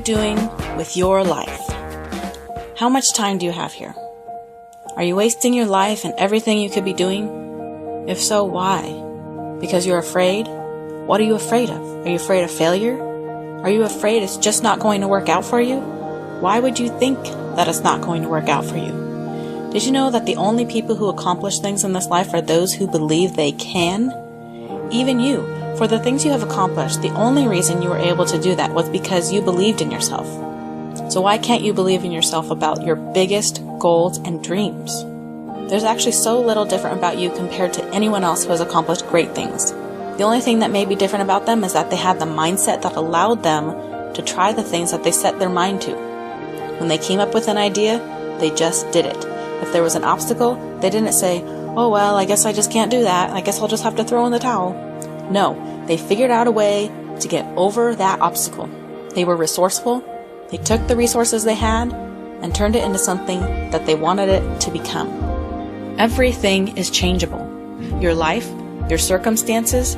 doing with your life? How much time do you have here? Are you wasting your life and everything you could be doing? If so, why? Because you're afraid? What are you afraid of? Are you afraid of failure? Are you afraid it's just not going to work out for you? Why would you think that it's not going to work out for you? Did you know that the only people who accomplish things in this life are those who believe they can? Even you, for the things you have accomplished, the only reason you were able to do that was because you believed in yourself. So why can't you believe in yourself about your biggest goals and dreams? There's actually so little different about you compared to anyone else who has accomplished great things. The only thing that may be different about them is that they had the mindset that allowed them to try the things that they set their mind to. When they came up with an idea, they just did it. If there was an obstacle, they didn't say, "Oh well, I guess I just can't do that. I guess I'll just have to throw in the towel." No, they figured out a way to get over that obstacle. They were resourceful. They took the resources they had and turned it into something that they wanted it to become. Everything is changeable. Your life, your circumstances,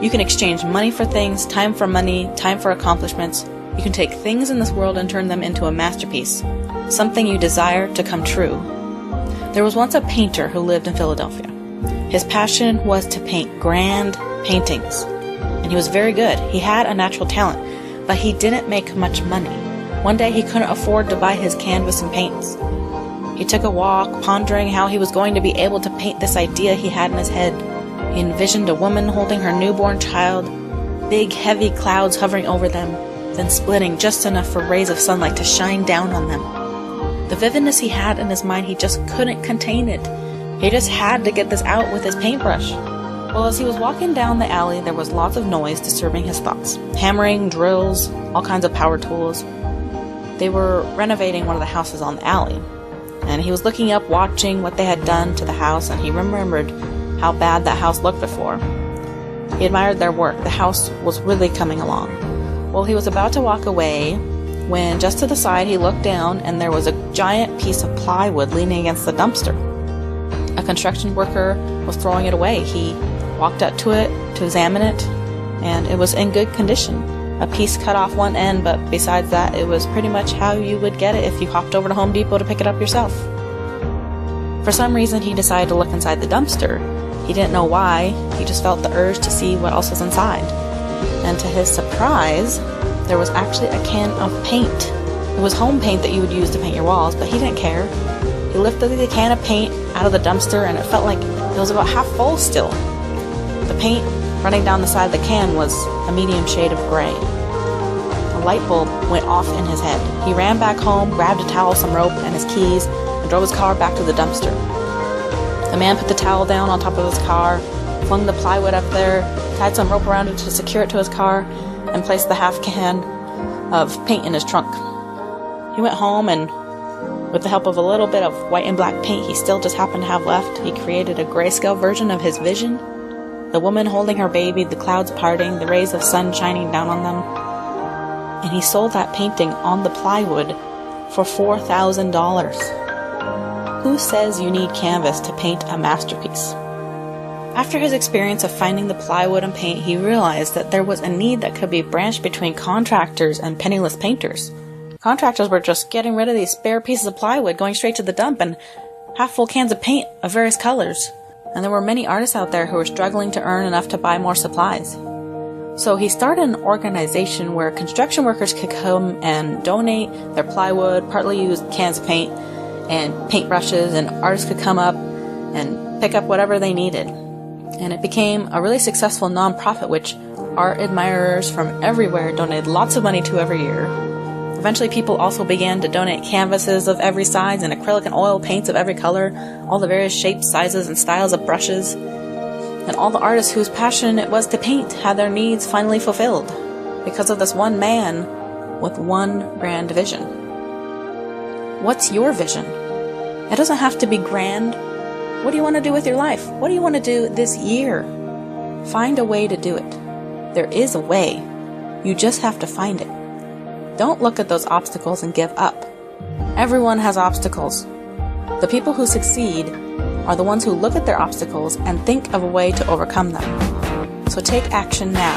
you can exchange money for things, time for money, time for accomplishments. You can take things in this world and turn them into a masterpiece, something you desire to come true. There was once a painter who lived in Philadelphia. His passion was to paint grand paintings, and he was very good. He had a natural talent, but he didn't make much money. One day he couldn't afford to buy his canvas and paints. He took a walk, pondering how he was going to be able to paint this idea he had in his head. He envisioned a woman holding her newborn child, big heavy clouds hovering over them, then splitting just enough for rays of sunlight to shine down on them. The vividness he had in his mind, he just couldn't contain it. He just had to get this out with his paintbrush. Well, as he was walking down the alley, there was lots of noise disturbing his thoughts. Hammering, drills, all kinds of power tools. They were renovating one of the houses on the alley. And he was looking up, watching what they had done to the house, and he remembered how bad that house looked before. He admired their work. The house was really coming along. Well, he was about to walk away when just to the side he looked down and there was a giant piece of plywood leaning against the dumpster. A construction worker was throwing it away. He walked up to it to examine it, and it was in good condition. A piece cut off one end, but besides that, it was pretty much how you would get it if you hopped over to Home Depot to pick it up yourself. For some reason, he decided to look inside the dumpster. He didn't know why, he just felt the urge to see what else was inside. And to his surprise, there was actually a can of paint. It was home paint that you would use to paint your walls, but he didn't care. He lifted the can of paint out of the dumpster, and it felt like it was about half full still. The paint running down the side of the can was a medium shade of gray. A light bulb went off in his head. He ran back home, grabbed a towel, some rope, and his keys, and drove his car back to the dumpster. The man put the towel down on top of his car, flung the plywood up there, tied some rope around it to secure it to his car, and placed the half can of paint in his trunk. He went home, and with the help of a little bit of white and black paint he still just happened to have left, he created a grayscale version of his vision. The woman holding her baby, the clouds parting, the rays of sun shining down on them. And he sold that painting on the plywood for $4,000. Who says you need canvas to paint a masterpiece? After his experience of finding the plywood and paint, he realized that there was a need that could be branched between contractors and penniless painters. Contractors were just getting rid of these spare pieces of plywood, going straight to the dump, and half-full cans of paint of various colors. And there were many artists out there who were struggling to earn enough to buy more supplies. So he started an organization where construction workers could come and donate their plywood, partly used cans of paint, and paintbrushes, and artists could come up and pick up whatever they needed. And it became a really successful nonprofit which art admirers from everywhere donated lots of money to every year. Eventually people also began to donate canvases of every size and acrylic and oil paints of every color, all the various shapes, sizes, and styles of brushes. And all the artists whose passion it was to paint had their needs finally fulfilled because of this one man with one grand vision. What's your vision? It doesn't have to be grand. What do you want to do with your life? What do you want to do this year? Find a way to do it. There is a way. You just have to find it. Don't look at those obstacles and give up. Everyone has obstacles. The people who succeed are the ones who look at their obstacles and think of a way to overcome them. So take action now.